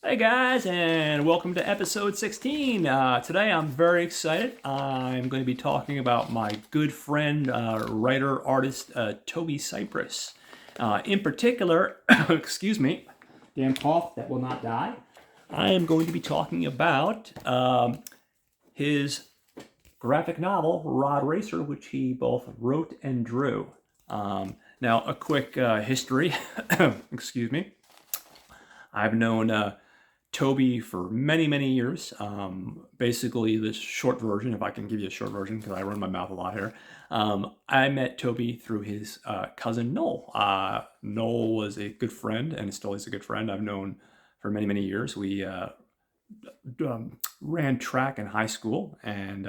Hey guys, and welcome to episode 16. Today I'm very excited. I'm going to be talking about my good friend, writer, artist, Toby Cypress. In particular, excuse me, damn cough that will not die. I am going to be talking about his graphic novel, Rod Racer, which he both wrote and drew. Now, a quick history, excuse me. I've known Toby for many, many years. Basically, this short version, if I can give you a short version, because I run my mouth a lot here. I met Toby through his cousin Noel. Noel was a good friend and still is a good friend I've known for many, many years. We ran track in high school, and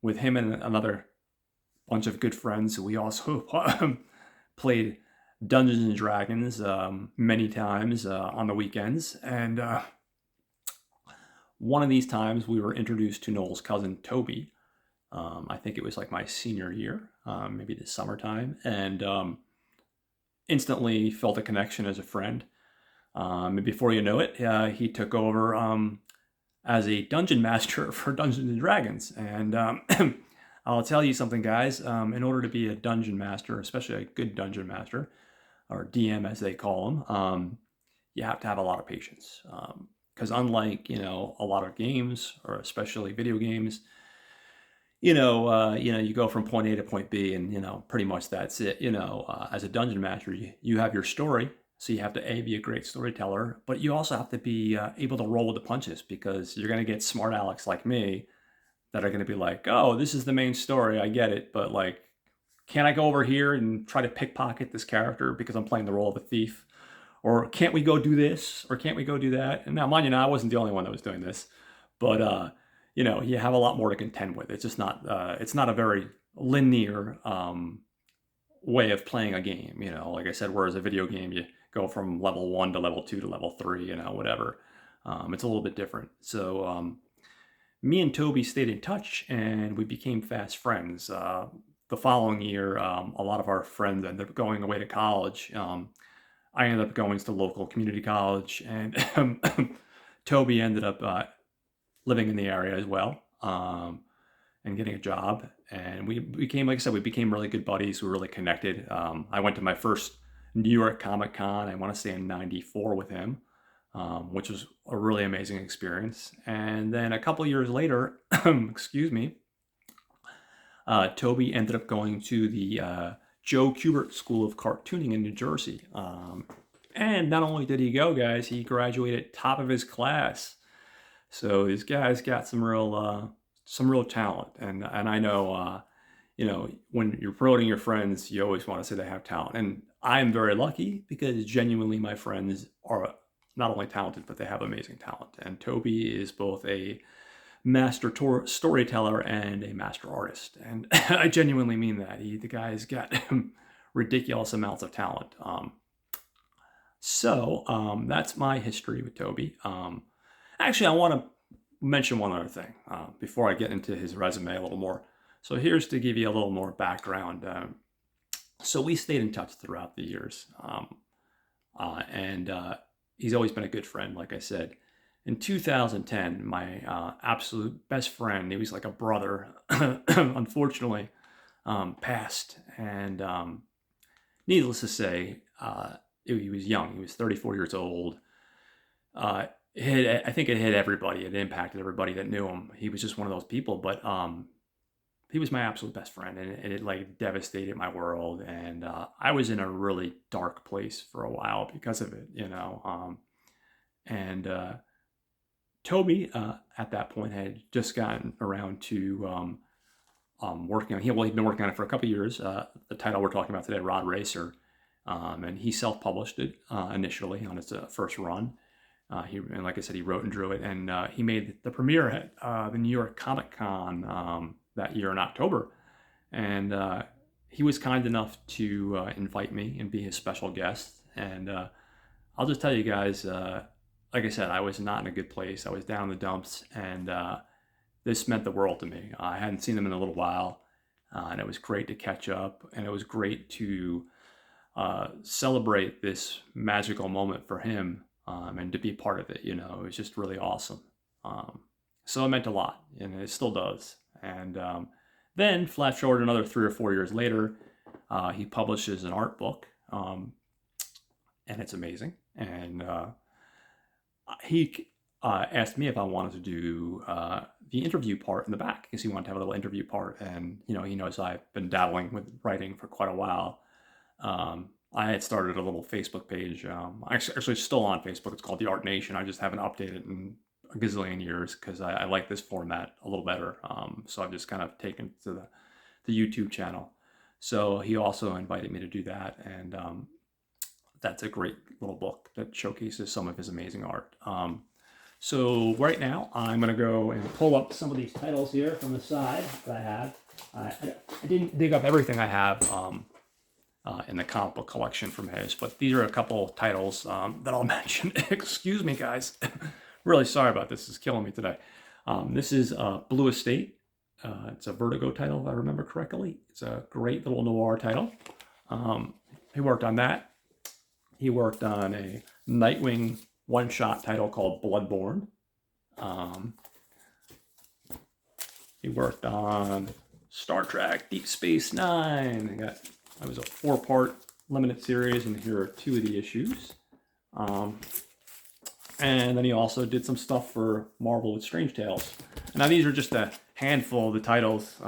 with him and another bunch of good friends, we also played Dungeons and Dragons many times on the weekends. And one of these times we were introduced to Noel's cousin Toby. I think it was like my senior year, maybe the summertime, and instantly felt a connection as a friend. And before you know it, he took over as a dungeon master for Dungeons and Dragons. And I'll tell you something, guys. In order to be a dungeon master, especially a good dungeon master, or DM as they call them, you have to have a lot of patience. Because unlike a lot of games, or especially video games, you go from point A to point B, and pretty much that's it. As a dungeon master, you have your story, so you have to be a great storyteller, but you also have to be able to roll with the punches, because you're going to get smart Alex like me that are going to be like, oh, this is the main story, I get it, but like, can I go over here and try to pickpocket this character because I'm playing the role of a thief? Or can't we go do this? Or can't we go do that? And now, mind you, I wasn't the only one that was doing this, but you have a lot more to contend with. It's just not, it's not a very linear way of playing a game. Like I said, whereas a video game, you go from level 1 to level 2 to level 3, whatever. It's a little bit different. So me and Toby stayed in touch, and we became fast friends. The following year, a lot of our friends ended up going away to college. I ended up going to the local community college, and Toby ended up living in the area as well, and getting a job. And we became, like I said, we became really good buddies. We were really connected. I went to my first New York Comic Con, I want to say in '94 with him, which was a really amazing experience. And then a couple years later, excuse me, Toby ended up going to the Joe Kubert School of Cartooning in New Jersey. And not only did he go, guys, he graduated top of his class. So this guy's got some real talent. And I know, when you're promoting your friends, you always want to say they have talent. And I'm very lucky, because genuinely my friends are not only talented, but they have amazing talent. And Toby is both a master storyteller and a master artist, and I genuinely mean that. The guy's got ridiculous amounts of talent. So that's my history with Toby. Actually, I want to mention one other thing before I get into his resume a little more. So here's to give you a little more background. So we stayed in touch throughout the years, and he's always been a good friend, like I said. In 2010, my absolute best friend, he was like a brother, unfortunately, passed. And needless to say, he was young. He was 34 years old. I think it hit everybody. It impacted everybody that knew him. He was just one of those people. But he was my absolute best friend, and it like devastated my world. And I was in a really dark place for a while because of it, and Toby, at that point, had just gotten around to working on. He'd been working on it for a couple of years. The title we're talking about today, Rod Racer, and he self-published it initially on its first run. And like I said, he wrote and drew it, and he made the premiere at the New York Comic Con that year in October. And he was kind enough to invite me and be his special guest. And I'll just tell you guys. Like I said, I was not in a good place. I was down in the dumps, and this meant the world to me. I hadn't seen him in a little while, and it was great to catch up, and it was great to celebrate this magical moment for him and to be part of it, it was just really awesome. Um, so it meant a lot, and it still does. And then, flash forward another 3 or 4 years later, he publishes an art book, and it's amazing. And he asked me if I wanted to do the interview part in the back, because he wanted to have a little interview part. And he knows I've been dabbling with writing for quite a while. I had started a little Facebook page. Actually still on Facebook. It's called The Art Nation. I just haven't updated in a gazillion years because I like this format a little better. So I've just kind of taken to the YouTube channel. So he also invited me to do that, and that's a great little book that showcases some of his amazing art. So right now I'm going to go and pull up some of these titles here from the side that I have. I didn't dig up everything I have in the comic book collection from his, but these are a couple of titles that I'll mention. Excuse me, guys. Really sorry about this. It's killing me today. This is Blue Estate. It's a Vertigo title, if I remember correctly. It's a great little noir title. He worked on that. He worked on a Nightwing one-shot title called Bloodborne. He worked on Star Trek Deep Space Nine. That was a 4-part limited series, and here are 2 of the issues. And then he also did some stuff for Marvel with Strange Tales. Now these are just a handful of the titles.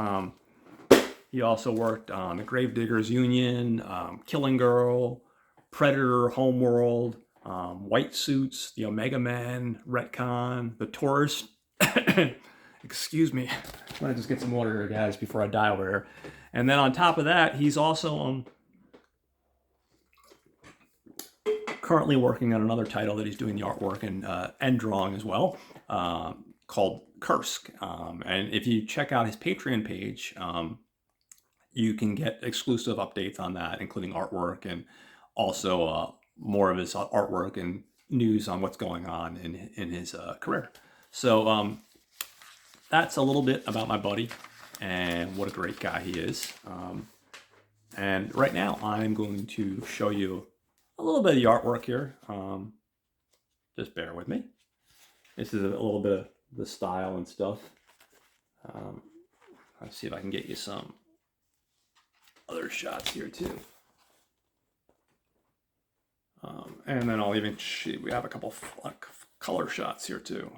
He also worked on the Gravediggers Union, Killing Girl, Predator, Homeworld, White Suits, the Omega Man, Retcon, the Tourist. Excuse me. I'm going to just get some water here, guys, before I die over here. And then on top of that, he's also currently working on another title that he's doing the artwork and drawing as well, called Kursk. And if you check out his Patreon page, you can get exclusive updates on that, including artwork and also more of his artwork and news on what's going on in his career. So that's a little bit about my buddy and what a great guy he is. And right now I'm going to show you a little bit of the artwork here. Just bear with me. This is a little bit of the style and stuff. Let's see if I can get you some other shots here too. And then I'll even we have a couple color shots here too.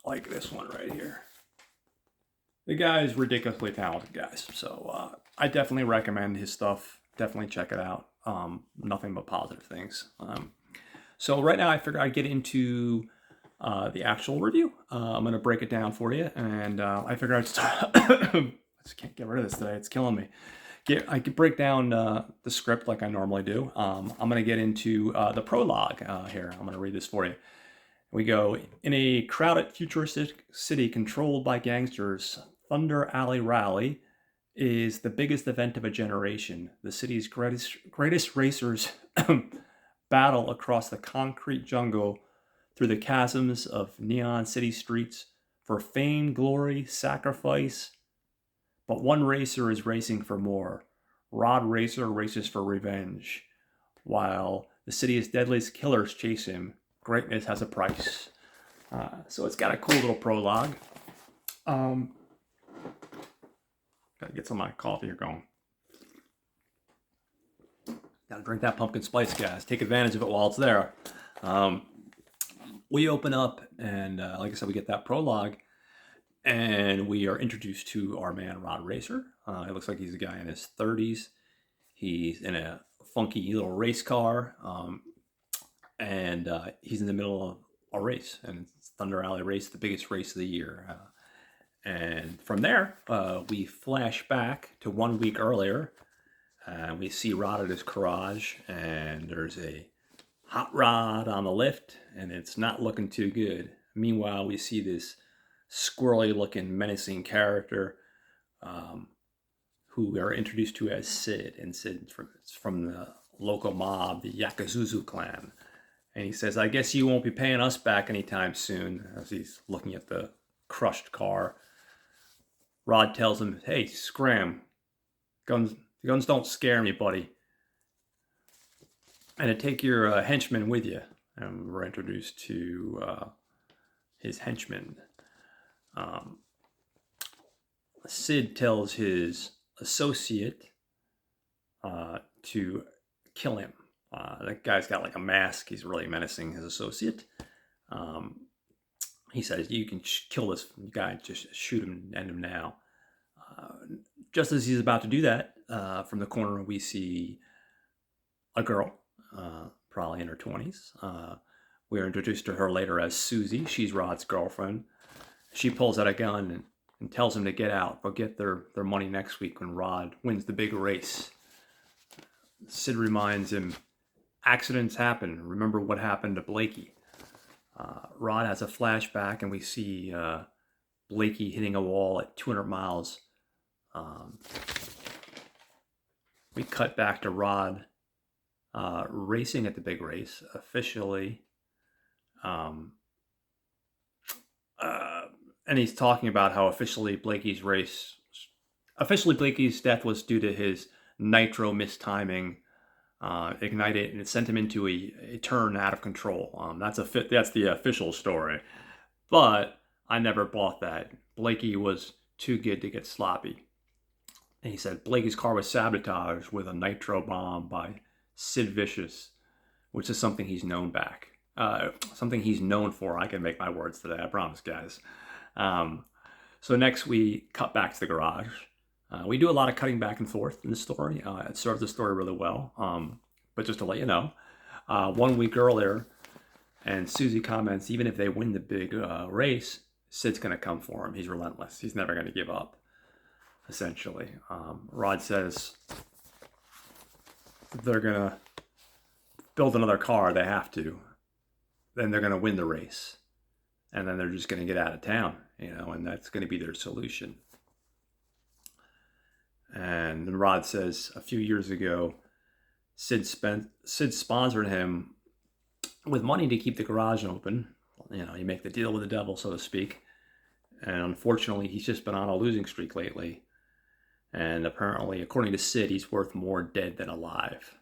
Like this one right here. The guy is ridiculously talented, guys. So I definitely recommend his stuff. Definitely check it out. Nothing but positive things. So right now I figured I'd get into the actual review. I'm going to break it down for you. And I figured I'd start... I just can't get rid of this today. It's killing me. I could break down the script like I normally do. I'm going to get into the prologue here. I'm going to read this for you. We go, in a crowded futuristic city controlled by gangsters, Thunder Alley Rally is the biggest event of a generation. The city's greatest racers battle across the concrete jungle through the chasms of neon city streets for fame, glory, sacrifice. But one racer is racing for more. Rod Racer races for revenge. While the city's deadliest killers chase him, greatness has a price. So it's got a cool little prologue. Gotta get some of my coffee here going. Gotta drink that pumpkin spice, guys. Take advantage of it while it's there. We open up, and like I said, we get that prologue, and we are introduced to our man, Rod Racer. It looks like he's a guy in his 30s. He's in a funky little race car, and he's in the middle of a race, and it's Thunder Alley Race, the biggest race of the year. And from there, we flash back to 1 week earlier, and we see Rod at his garage, and there's a hot rod on the lift, and it's not looking too good. Meanwhile, we see this squirrely-looking, menacing character who we are introduced to as Sid, and Sid from the local mob, the Yakuzuzu clan. And he says, "I guess you won't be paying us back anytime soon," as he's looking at the crushed car. Rod tells him, "Hey, scram. Guns don't scare me, buddy." and to take your henchman with you. And we're introduced to his henchman. Um, Sid tells his associate to kill him. That guy's got like a mask. He's really menacing his associate. Um, he says, "You can kill this guy. Just shoot him and end him now." Uh, just as he's about to do that, from the corner we see a girl, probably in her 20s. We are introduced to her later as Susie. She's Rod's girlfriend. She pulls out a gun and tells him to get out. They'll get their money next week when Rod wins the big race. Sid reminds him, accidents happen. Remember what happened to Blakey. Rod has a flashback, and we see Blakey hitting a wall at 200 miles. We cut back to Rod racing at the big race officially. And he's talking about how officially Blakey's death was due to his nitro mistiming. Ignited, and it sent him into a turn out of control. That's the official story, but I never bought that. Blakey was too good to get sloppy. And he said Blakey's car was sabotaged with a nitro bomb by Sid Vicious, which is something he's known something he's known for. I can make my words today, I promise, guys. So next we cut back to the garage. We do a lot of cutting back and forth in the story. It serves the story really well. But just to let you know, 1 week earlier, and Susie comments, even if they win the big race, Sid's going to come for him. He's relentless. He's never going to give up, essentially. Rod says they're going to build another car. They have to. Then they're going to win the race. And then they're just going to get out of town, and that's going to be their solution. And then Rod says a few years ago, Sid sponsored him with money to keep the garage open. You make the deal with the devil, so to speak. And unfortunately, he's just been on a losing streak lately. And apparently, according to Sid, he's worth more dead than alive.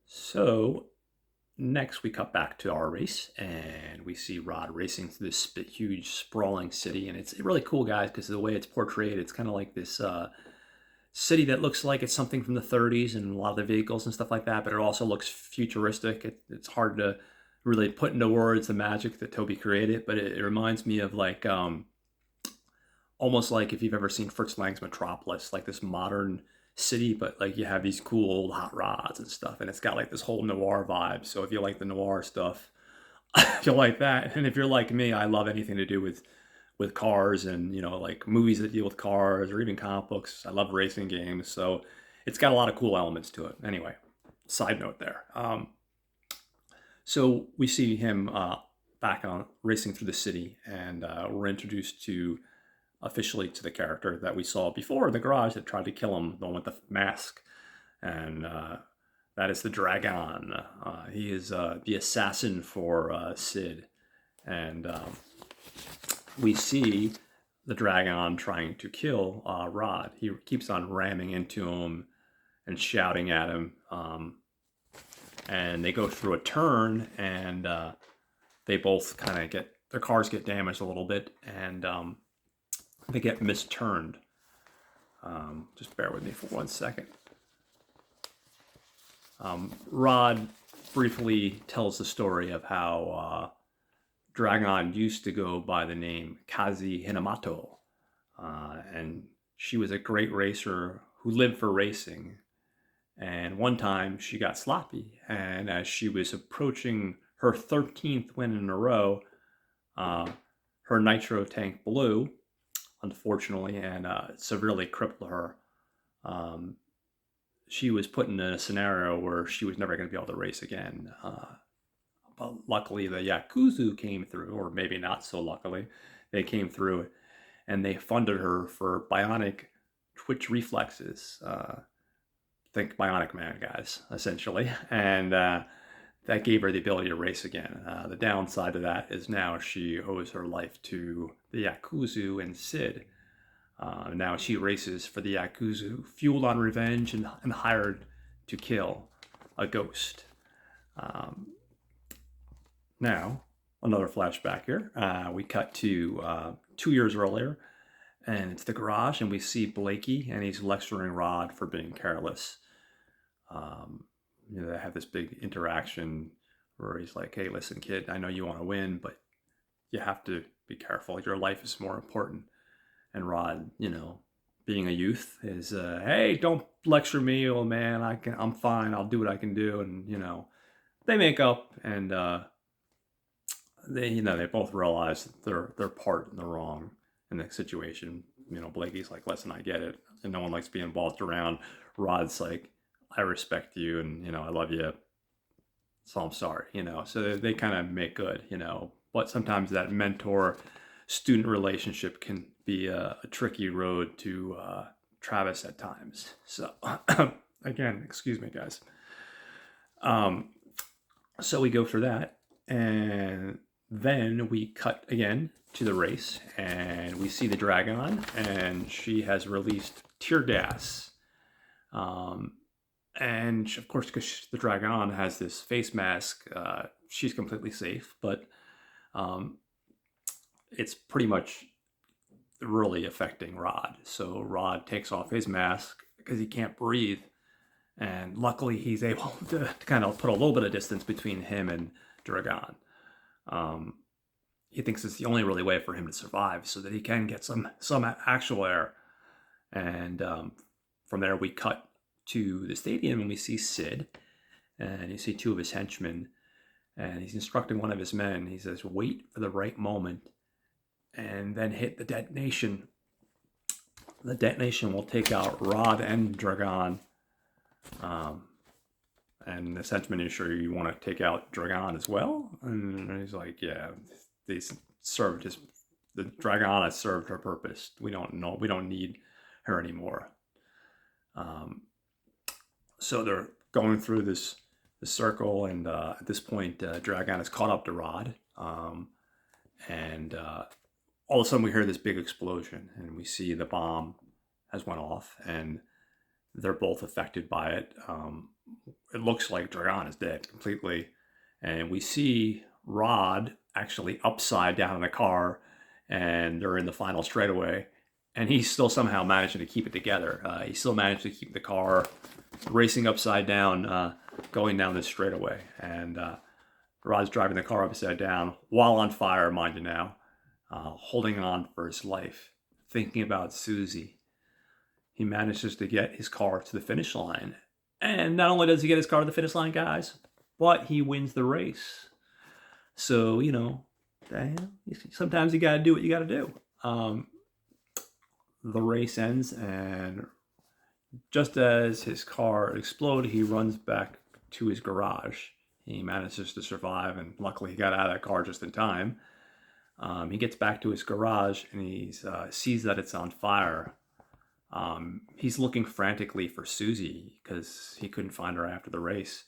So next, we cut back to our race, and we see Rod racing through this huge, sprawling city. And it's really cool, guys, because the way it's portrayed, it's kind of like this city that looks like it's something from the 30s and a lot of the vehicles and stuff like that, but it also looks futuristic. It's hard to really put into words the magic that Toby created, but it reminds me of like almost like if you've ever seen Fritz Lang's Metropolis, like this modern city, but like you have these cool old hot rods and stuff, and it's got like this whole noir vibe. So if you like the noir stuff, you'll like that. And if you're like me, I love anything to do with cars and like movies that deal with cars or even comic books. I love racing games, so it's got a lot of cool elements to it. Anyway, side note there. So we see him back on racing through the city, and we're introduced officially to the character that we saw before in the garage that tried to kill him, the one with the mask, and that is the Dragon. He is the assassin for Sid, and we see the Dragon trying to kill Rod. He keeps on ramming into him and shouting at him, and they go through a turn, and they both kind of their cars get damaged a little bit, and they get misturned. Just bear with me for 1 second. Rod briefly tells the story of how Dragon used to go by the name Kazi Hinamato, and she was a great racer who lived for racing. And one time she got sloppy, and as she was approaching her 13th win in a row, her nitro tank blew, unfortunately, and severely crippled her. She was put in a scenario where she was never going to be able to race again. But luckily, the Yakuza came through, or maybe not so luckily, they came through, and they funded her for bionic twitch reflexes. Think Bionic Man, guys, essentially. And that gave her the ability to race again. The downside of that is now she owes her life to the Yakuza and Sid. Now she races for the Yakuza, fueled on revenge and hired to kill a ghost. Um, Now, another flashback here. We cut to 2 years earlier, and it's the garage, and we see Blakey, and he's lecturing Rod for being careless. Um, they have this big interaction where he's like, "Hey, listen, kid, I know you want to win, but you have to be careful. Your life is more important." And Rod, being a youth, is, "Hey, don't lecture me, old man. I'm fine. I'll do what I can do." And they make up, and they both realize that they're part in the wrong in the situation. Blakey's like, "Listen, I get it, and no one likes being bossed around." Rod's like, "I respect you, and I love you, so I'm sorry." So they kind of make good. But sometimes that mentor student relationship can be a tricky road to Travis at times. So again, excuse me, guys. So we go for that, and then we cut again to the race, and we see the Dragon, and she has released tear gas. And of course, because the Dragon has this face mask, she's completely safe, but it's pretty much really affecting Rod. So Rod takes off his mask because he can't breathe, and luckily he's able to kind of put a little bit of distance between him and Dragon. He thinks it's the only really way for him to survive, so that he can get some actual air. And from there we cut to the stadium, and we see Sid, and you see two of his henchmen, and he's instructing one of his men. He says, "Wait for the right moment and then hit the detonation. The detonation will take out Rod and Dragon." And the henchman is, "Sure you want to take out Dragon as well?" And he's like, "Yeah, the Dragon has served her purpose. We don't need her anymore." So they're going through this circle, and at this point, Dragon is caught up to Rod, and all of a sudden we hear this big explosion, and we see the bomb has went off, and they're both affected by it. It looks like Dragon is dead completely, and we see Rod actually upside down in a car, and they're in the final straightaway, and he's still somehow managing to keep it together. He still managed to keep the car racing upside down, going down this straightaway, and Rod's driving the car upside down while on fire, mind you now, holding on for his life, thinking about Susie. He manages to get his car to the finish line, and not only does he get his car to the finish line, guys, but he wins the race. So sometimes you got to do what you got to do. The race ends, and just as his car exploded, he runs back to his garage. He manages to survive, and luckily he got out of that car just in time. He gets back to his garage, and he sees that it's on fire. He's looking frantically for Susie because he couldn't find her after the race.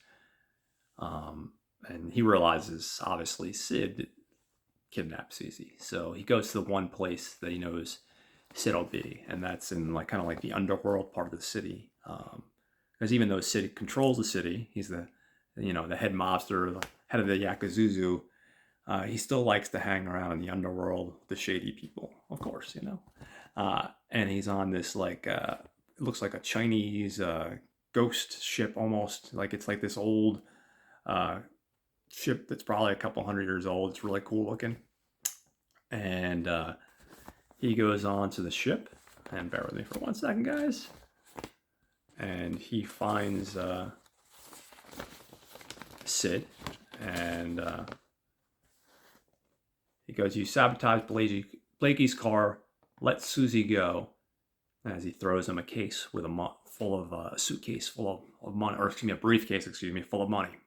And he realizes, obviously, Sid kidnapped Susie. So he goes to the one place that he knows Sid will be, and that's in kind of the underworld part of the city. Because even though Sid controls the city, he's the head mobster, the head of the Yakuzuzu, he still likes to hang around in the underworld, the shady people, of course, and he's on this it looks like a Chinese ghost ship almost. It's like this old ship that's probably a couple hundred years old. It's really cool looking. And he goes on to the ship, and bear with me for 1 second, guys. And he finds Sid, and he goes, "You sabotaged Blakey's car. Let Susie go." As he throws him a case with a suitcase full of money, or a briefcase, full of money.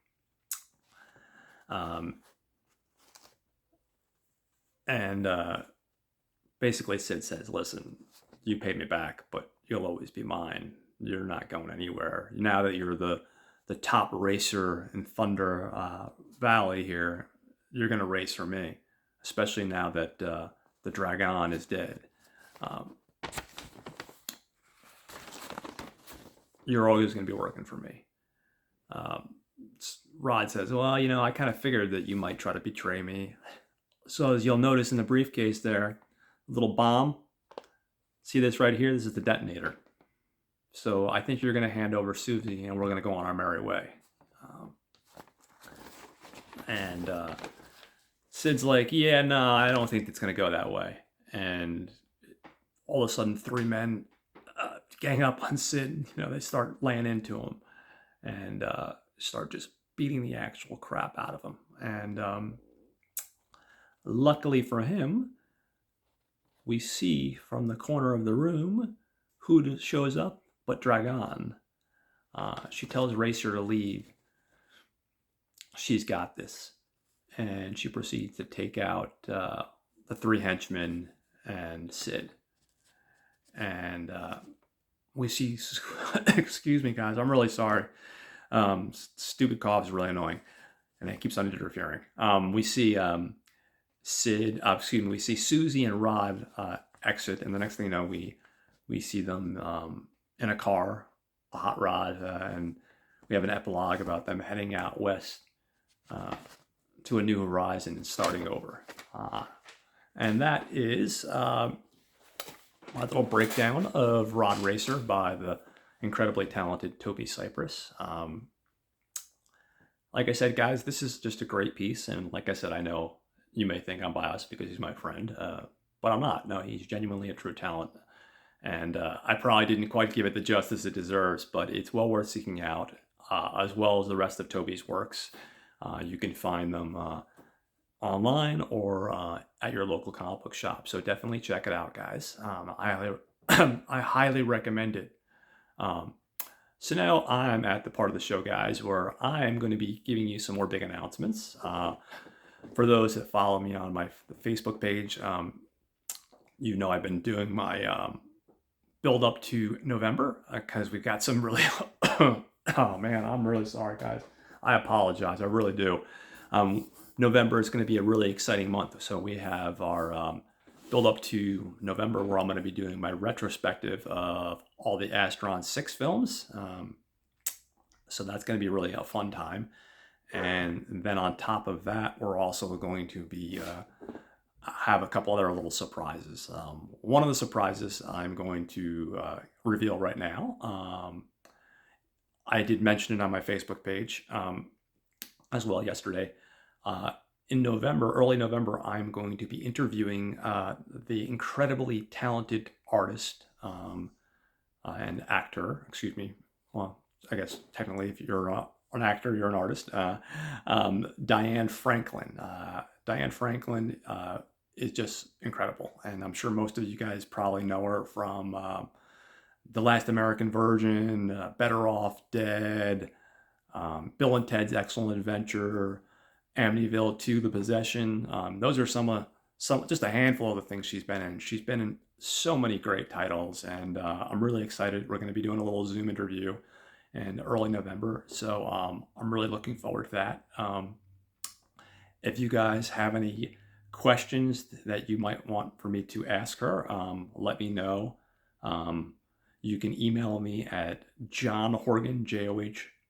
And basically Sid says, "Listen, you paid me back, but you'll always be mine. You're not going anywhere. Now that you're the top racer in Thunder Valley here, you're going to race for me, especially now that the Dragon is dead. You're always going to be working for me." Rod says, well, I kind of figured that you might try to betray me. So as you'll notice in the briefcase there, a little bomb. See this right here? This is the detonator. So I think you're going to hand over Susie and we're going to go on our merry way. And Sid's like, yeah, no, I don't think it's going to go that way. And all of a sudden, three men gang up on Sid. They start laying into him and start just beating the actual crap out of him. And luckily for him, we see from the corner of the room who shows up but Dragon. She tells Racer to leave. She's got this. And she proceeds to take out the three henchmen and Sid. And we see, excuse me guys, I'm really sorry. Stupid cough is really annoying. And it keeps on interfering. We see we see Susie and Rod exit. And the next thing you know, we see them in a car, a hot rod. And we have an epilogue about them heading out west to a new horizon and starting over. And that is my little breakdown of Rod Racer by the incredibly talented Toby Cypress. Like I said, guys, this is just a great piece. And like I said, I know you may think I'm biased because he's my friend, but I'm not. No, he's genuinely a true talent. And I probably didn't quite give it the justice it deserves, but it's well worth seeking out, as well as the rest of Toby's works. You can find them online or at your local comic book shop. So definitely check it out, guys. I highly recommend it. So now I'm at the part of the show, guys, where I am going to be giving you some more big announcements. For those that follow me on my Facebook page, I've been doing my build up to November because we've got some really... Oh, man, I'm really sorry, guys. I apologize. I really do. November is going to be a really exciting month. So we have our build up to November where I'm going to be doing my retrospective of all the Astron 6 films. So that's going to be really a fun time. And then on top of that, we're also going to be have a couple other little surprises. One of the surprises I'm going to reveal right now. I did mention it on my Facebook page as well yesterday. In November, early November, I'm going to be interviewing the incredibly talented artist and actor, excuse me. Well, I guess technically if you're an actor, you're an artist. Diane Franklin. Diane Franklin is just incredible. And I'm sure most of you guys probably know her from The Last American Virgin, Better Off Dead, Bill and Ted's Excellent Adventure, Amityville 2, The Possession. Those are some just a handful of the things she's been in. She's been in so many great titles, and I'm really excited. We're going to be doing a little Zoom interview in early November, so I'm really looking forward to that. If you guys have any questions that you might want for me to ask her, let me know. You can email me at John Horgan,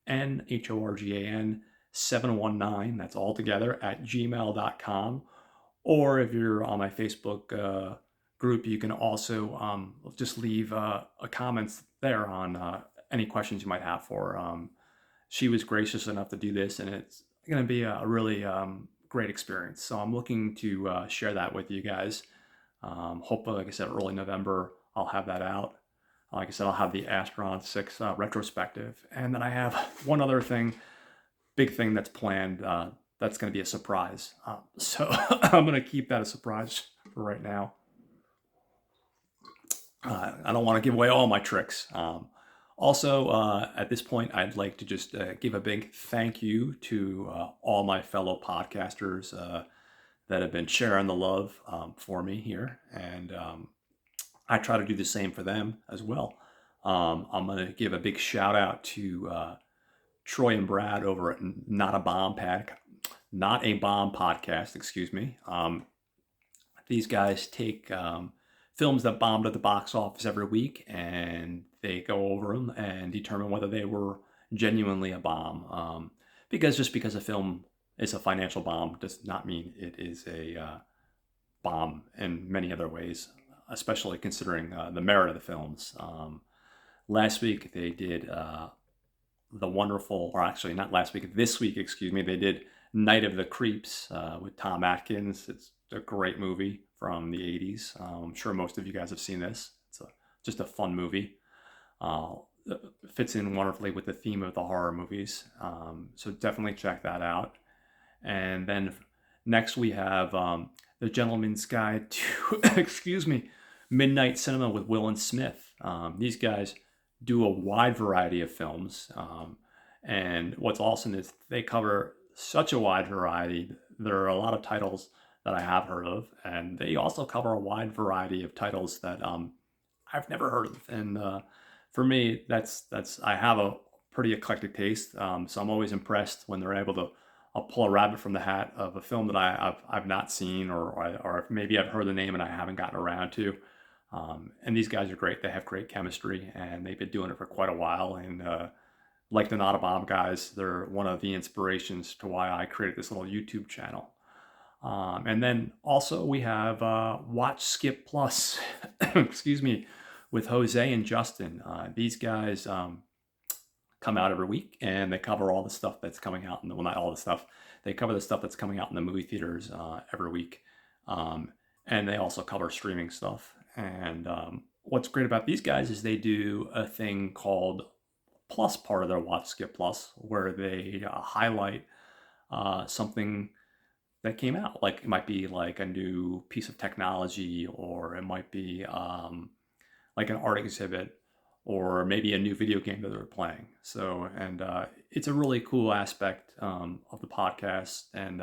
JOHNHORGAN 719, that's all together, at gmail.com. Or if you're on my Facebook group, you can also just leave a comments there on any questions you might have for her. She was gracious enough to do this, and it's going to be a really great experience. So I'm looking to share that with you guys. Hopefully, like I said, early November, I'll have that out. Like I said, I'll have the Astron 6 retrospective. And then I have one other big thing that's planned. That's going to be a surprise. So I'm going to keep that a surprise for right now. I don't want to give away all my tricks. Also, at this point, I'd like to just give a big thank you to all my fellow podcasters that have been sharing the love for me here. And I try to do the same for them as well. I'm going to give a big shout out to Troy and Brad over at Not a Bomb Podcast, excuse me. These guys take films that bombed at the box office every week, and they go over them and determine whether they were genuinely a bomb. because just because a film is a financial bomb does not mean it is a bomb in many other ways, especially considering the merit of the films. Last week they did the wonderful, or actually not last week, this week, excuse me, they did Night of the Creeps with Tom Atkins. It's a great movie from the 80s. I'm sure most of you guys have seen this. It's just a fun movie. Uh, Fits in wonderfully with the theme of the horror movies. So definitely check that out. And then next we have The Gentleman's Guide to, excuse me, Midnight Cinema with Will and Smith. These guys do a wide variety of films. And what's awesome is they cover such a wide variety. There are a lot of titles that I have heard of, and they also cover a wide variety of titles that I've never heard of. And for me, that's I have a pretty eclectic taste, so I'm always impressed when they're able to pull a rabbit from the hat of a film that I've not seen, or maybe I've heard the name and I haven't gotten around to. And these guys are great. They have great chemistry, and they've been doing it for quite a while. And like the Not a Bomb guys, they're one of the inspirations to why I created this little YouTube channel. And then also we have Watch Skip Plus, excuse me, with Jose and Justin. These guys come out every week, and they cover all the stuff that's coming out in the, well, not all the stuff. They cover the stuff that's coming out in the movie theaters every week. And they also cover streaming stuff. And what's great about these guys is they do a thing called Plus part of their Watch Skip Plus, where they highlight something that came out. Like it might be like a new piece of technology, or it might be like an art exhibit, or maybe a new video game that they're playing. So, and it's a really cool aspect of the podcast. And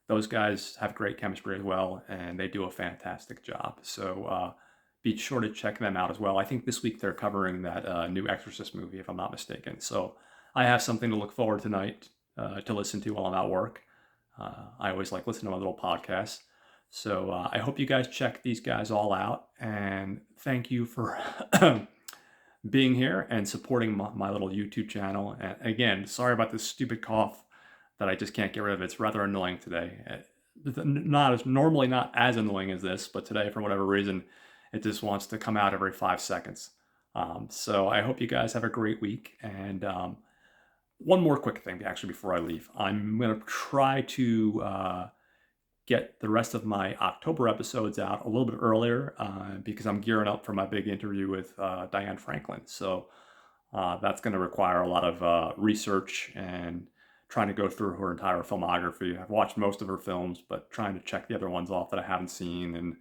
those guys have great chemistry as well, and they do a fantastic job. So be sure to check them out as well. I think this week they're covering that new Exorcist movie, if I'm not mistaken. So I have something to look forward tonight to listen to while I'm at work. I always like listening to my little podcast. So I hope you guys check these guys all out. And thank you for being here and supporting my little YouTube channel. And again, sorry about this stupid cough that I just can't get rid of. It's rather annoying today. Normally not as annoying as this, but today for whatever reason, it just wants to come out every 5 seconds. So I hope you guys have a great week. And one more quick thing, actually, before I leave. I'm going to try to get the rest of my October episodes out a little bit earlier because I'm gearing up for my big interview with Diane Franklin. So that's going to require a lot of research and trying to go through her entire filmography. I've watched most of her films, but trying to check the other ones off that I haven't seen and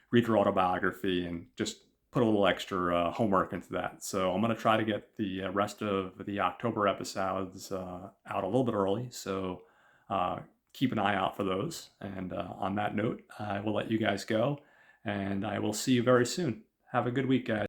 read her autobiography and just put a little extra homework into that. So I'm going to try to get the rest of the October episodes out a little bit early. So keep an eye out for those. And on that note, I will let you guys go, and I will see you very soon. Have a good week, guys.